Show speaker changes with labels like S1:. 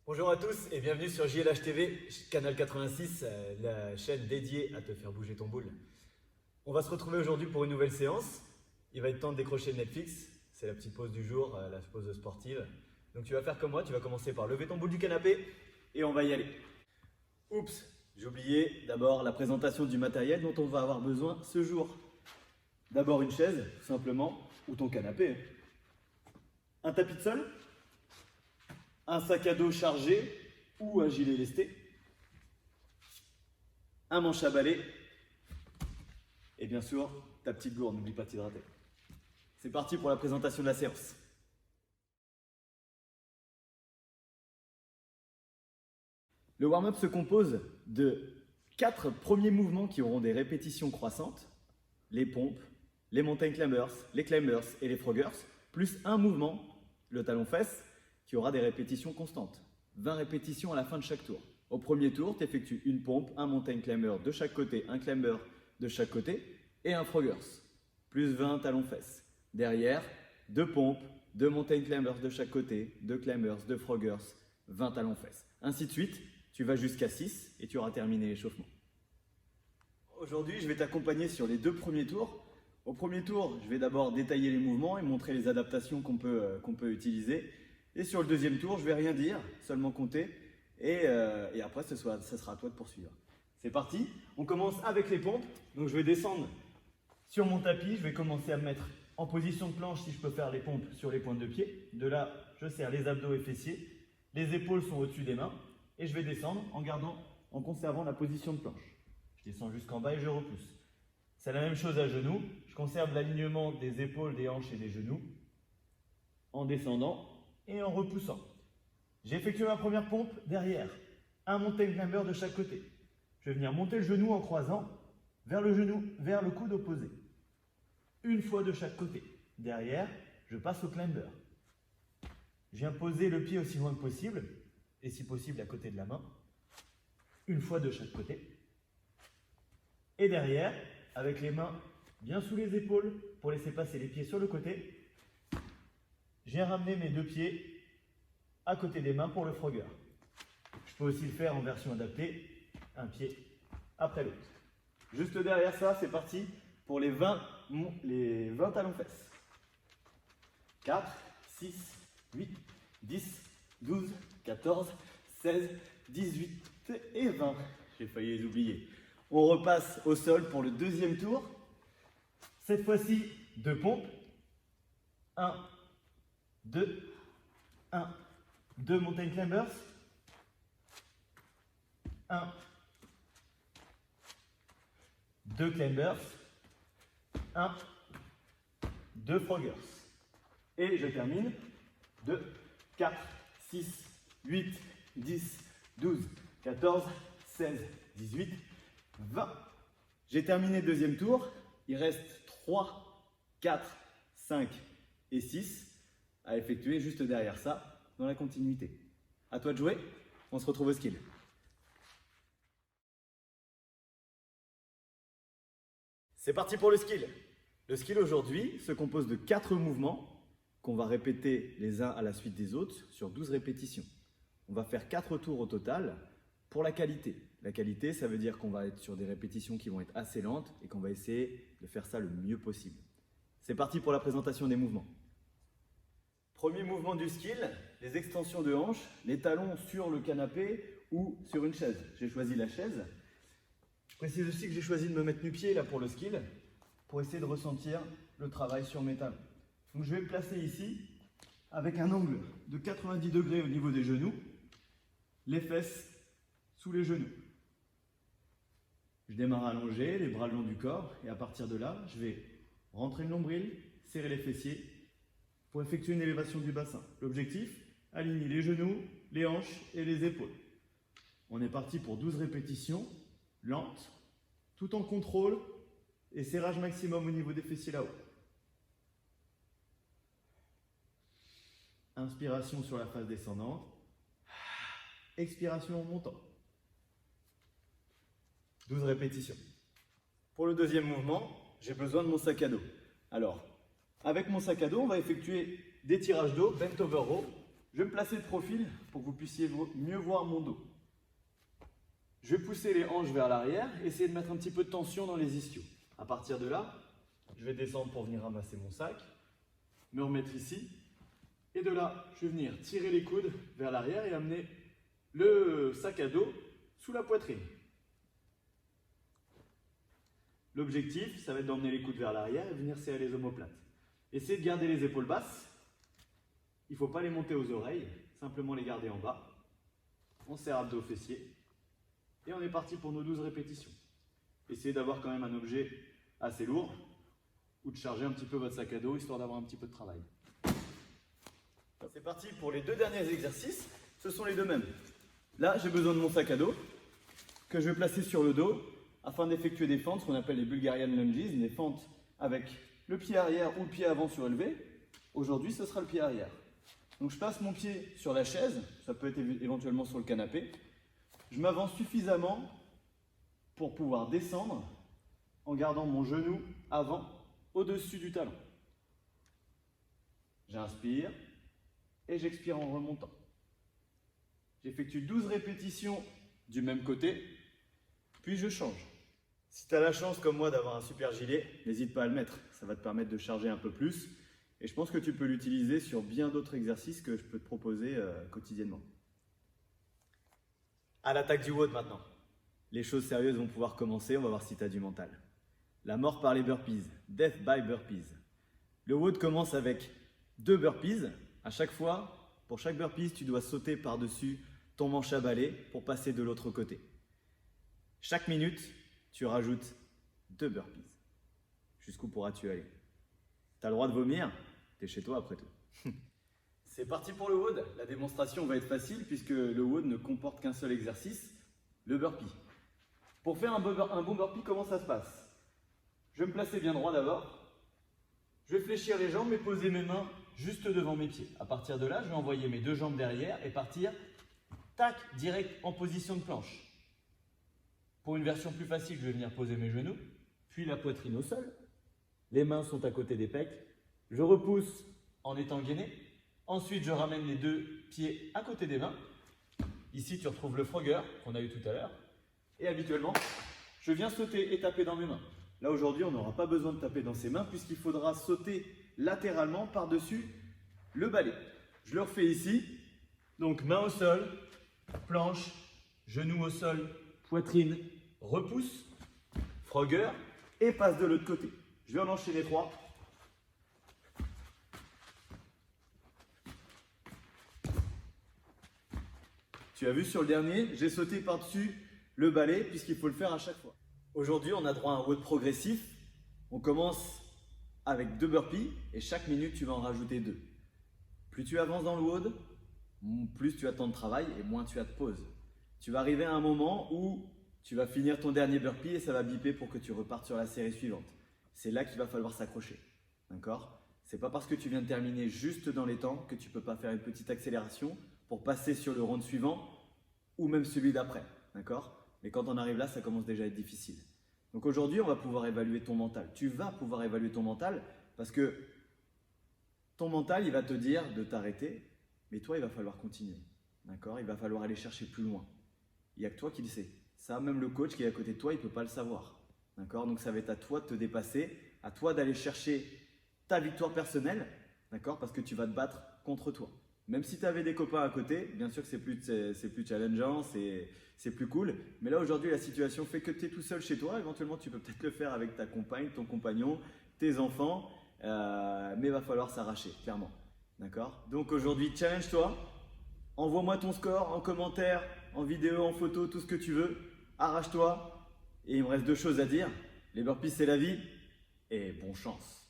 S1: Bonjour à tous et bienvenue sur JLH TV, Canal 86, la chaîne dédiée à te faire bouger ton boule. On va se retrouver aujourd'hui pour une nouvelle séance. Il va être temps de décrocher Netflix, c'est la petite pause du jour, la pause sportive. Donc tu vas faire comme moi, tu vas commencer par lever ton boule du canapé et on va y aller. Oups, j'ai oublié d'abord la présentation du matériel dont on va avoir besoin ce jour. D'abord une chaise, tout simplement, ou ton canapé. Un tapis de sol, un sac à dos chargé ou un gilet lesté, un manche à balai et bien sûr ta petite gourde, n'oublie pas de t'hydrater. C'est parti pour la présentation de la séance. Le warm-up se compose de 4 premiers mouvements qui auront des répétitions croissantes, les pompes, les mountain climbers, les climbers et les froggers, plus un mouvement, le talon-fesse, qui aura des répétitions constantes. 20 répétitions à la fin de chaque tour. Au premier tour, tu effectues une pompe, un mountain climber de chaque côté, un climber de chaque côté et un froggers, plus 20 talons-fesses. Derrière, 2 pompes, 2 mountain climbers de chaque côté, 2 climbers, 2 froggers, 20 talons-fesses. Ainsi de suite, tu vas jusqu'à 6 et tu auras terminé l'échauffement. Aujourd'hui, je vais t'accompagner sur les 2 premiers tours. Au premier tour, je vais d'abord détailler les mouvements et montrer les adaptations qu'on peut utiliser. Et sur le deuxième tour, je ne vais rien dire, seulement compter. Et après, ça sera à toi de poursuivre. C'est parti. On commence avec les pompes. Donc je vais descendre sur mon tapis. Je vais commencer à me mettre en position de planche si je peux faire les pompes sur les pointes de pied. De là, je serre les abdos et fessiers. Les épaules sont au-dessus des mains. Et je vais descendre en conservant la position de planche. Je descends jusqu'en bas et je repousse. C'est la même chose à genoux. Je conserve l'alignement des épaules, des hanches et des genoux en descendant et en repoussant. J'ai effectué ma première pompe derrière. Un mountain climber de chaque côté. Je vais venir monter le genou en croisant vers le coude opposé. Une fois de chaque côté. Derrière, je passe au climber. Je viens poser le pied aussi loin que possible et si possible à côté de la main. Une fois de chaque côté. Et derrière, avec les mains bien sous les épaules pour laisser passer les pieds sur le côté, je viens ramener mes 2 pieds à côté des mains pour le frogger. Je peux aussi le faire en version adaptée, un pied après l'autre. Juste derrière ça, c'est parti pour les 20 talons-fesses. 4, 6, 8, 10, 12, 14, 16, 18 et 20. J'ai failli les oublier. On repasse au sol pour le deuxième tour. Cette fois-ci, 2 pompes. 1, 2, 1, 2 mountain climbers. 1, 2 climbers. 1, 2 froggers. Et je termine. 2, 4, 6, 8, 10, 12, 14, 16, 18, 20. J'ai terminé le deuxième tour. Il reste 3, 4, 5 et 6 à effectuer juste derrière ça, dans la continuité. À toi de jouer, on se retrouve au skill. C'est parti pour le skill. Le skill aujourd'hui se compose de 4 mouvements qu'on va répéter les uns à la suite des autres sur 12 répétitions. On va faire 4 tours au total pour la qualité. La qualité, ça veut dire qu'on va être sur des répétitions qui vont être assez lentes et qu'on va essayer de faire ça le mieux possible. C'est parti pour la présentation des mouvements. Premier mouvement du skill, les extensions de hanches, les talons sur le canapé ou sur une chaise. J'ai choisi la chaise. Je précise aussi que j'ai choisi de me mettre nu-pied là pour le skill, pour essayer de ressentir le travail sur mes talons. Donc je vais me placer ici, avec un angle de 90 degrés au niveau des genoux, les fesses sous les genoux. Je démarre allongé, les bras le long du corps, et à partir de là, je vais rentrer le nombril, serrer les fessiers, pour effectuer une élévation du bassin. L'objectif, aligner les genoux, les hanches et les épaules. On est parti pour 12 répétitions, lentes, tout en contrôle et serrage maximum au niveau des fessiers là-haut. Inspiration sur la phase descendante, expiration en montant. 12 répétitions. Pour le deuxième mouvement, j'ai besoin de mon sac à dos. Alors, avec mon sac à dos, on va effectuer des tirages d'eau, bent over row, Je vais me placer de profil pour que vous puissiez mieux voir mon dos. Je vais pousser les hanches vers l'arrière, essayer de mettre un petit peu de tension dans les ischios. À partir de là, je vais descendre pour venir ramasser mon sac, me remettre ici. Et de là, je vais venir tirer les coudes vers l'arrière et amener le sac à dos sous la poitrine. L'objectif, ça va être d'emmener les coudes vers l'arrière et venir serrer les omoplates. Essayez de garder les épaules basses. Il ne faut pas les monter aux oreilles, simplement les garder en bas. On serre abdos fessiers. Et on est parti pour nos 12 répétitions. Essayez d'avoir quand même un objet assez lourd ou de charger un petit peu votre sac à dos, histoire d'avoir un petit peu de travail. C'est parti pour les 2 derniers exercices. Ce sont les 2 mêmes. Là, j'ai besoin de mon sac à dos que je vais placer sur le dos afin d'effectuer des fentes, ce qu'on appelle les Bulgarian Lunges, des fentes avec le pied arrière ou le pied avant surélevé. Aujourd'hui, ce sera le pied arrière. Donc, je place mon pied sur la chaise, ça peut être éventuellement sur le canapé. Je m'avance suffisamment pour pouvoir descendre en gardant mon genou avant au-dessus du talon. J'inspire et j'expire en remontant. J'effectue 12 répétitions du même côté, puis je change. Si tu as la chance comme moi d'avoir un super gilet, n'hésite pas à le mettre. Ça va te permettre de charger un peu plus. Et je pense que tu peux l'utiliser sur bien d'autres exercices que je peux te proposer quotidiennement. À l'attaque du WOD maintenant. Les choses sérieuses vont pouvoir commencer, on va voir si tu as du mental. La mort par les burpees, death by burpees. Le WOD commence avec 2 burpees. À chaque fois, pour chaque burpees, tu dois sauter par-dessus ton manche à balai pour passer de l'autre côté. Chaque minute, tu rajoutes 2 burpees. Jusqu'où pourras-tu aller? Tu as le droit de vomir, tu es chez toi après tout. C'est parti pour le WOD. La démonstration va être facile puisque le WOD ne comporte qu'un seul exercice, le burpee. Pour faire un bon burpee, comment ça se passe? Je vais me placer bien droit d'abord. Je vais fléchir les jambes et poser mes mains juste devant mes pieds. À partir de là, je vais envoyer mes 2 jambes derrière et partir, tac, direct en position de planche. Pour une version plus facile, je vais venir poser mes genoux, puis la poitrine au sol. Les mains sont à côté des pecs. Je repousse en étant gainé. Ensuite, je ramène les 2 pieds à côté des mains. Ici, tu retrouves le frogger qu'on a eu tout à l'heure. Et habituellement, je viens sauter et taper dans mes mains. Là, aujourd'hui, on n'aura pas besoin de taper dans ses mains puisqu'il faudra sauter latéralement par-dessus le balai. Je le refais ici. Donc, main au sol, planche, genou au sol, poitrine, repousse, frogger et passe de l'autre côté. Je vais en enchaîner 3. Tu as vu sur le dernier, j'ai sauté par-dessus le balai puisqu'il faut le faire à chaque fois. Aujourd'hui, on a droit à un WOD progressif. On commence avec 2 burpees et chaque minute, tu vas en rajouter 2. Plus tu avances dans le WOD, plus tu as de temps de travail et moins tu as de pause. Tu vas arriver à un moment où tu vas finir ton dernier burpee et ça va biper pour que tu repartes sur la série suivante. C'est là qu'il va falloir s'accrocher. D'accord? C'est pas parce que tu viens de terminer juste dans les temps que tu ne peux pas faire une petite accélération pour passer sur le round suivant ou même celui d'après. D'accord? Mais quand on arrive là, ça commence déjà à être difficile. Donc aujourd'hui, on va pouvoir évaluer ton mental. Tu vas pouvoir évaluer ton mental parce que ton mental, il va te dire de t'arrêter, mais toi, il va falloir continuer. D'accord? Il va falloir aller chercher plus loin. Il n'y a que toi qui le sais. Ça, même le coach qui est à côté de toi, il ne peut pas le savoir. D'accord? Donc ça va être à toi de te dépasser, à toi d'aller chercher ta victoire personnelle, d'accord? Parce que tu vas te battre contre toi. Même si tu avais des copains à côté, bien sûr que c'est plus challengeant, c'est plus cool. Mais là, aujourd'hui, la situation fait que tu es tout seul chez toi. Éventuellement, tu peux peut-être le faire avec ta compagne, ton compagnon, tes enfants. Mais il va falloir s'arracher, clairement. D'accord? Donc aujourd'hui, challenge-toi. Envoie-moi ton score en commentaire, en vidéo, en photo, tout ce que tu veux. Arrache-toi. Et il me reste 2 choses à dire. Les burpees, c'est la vie. Et bonne chance.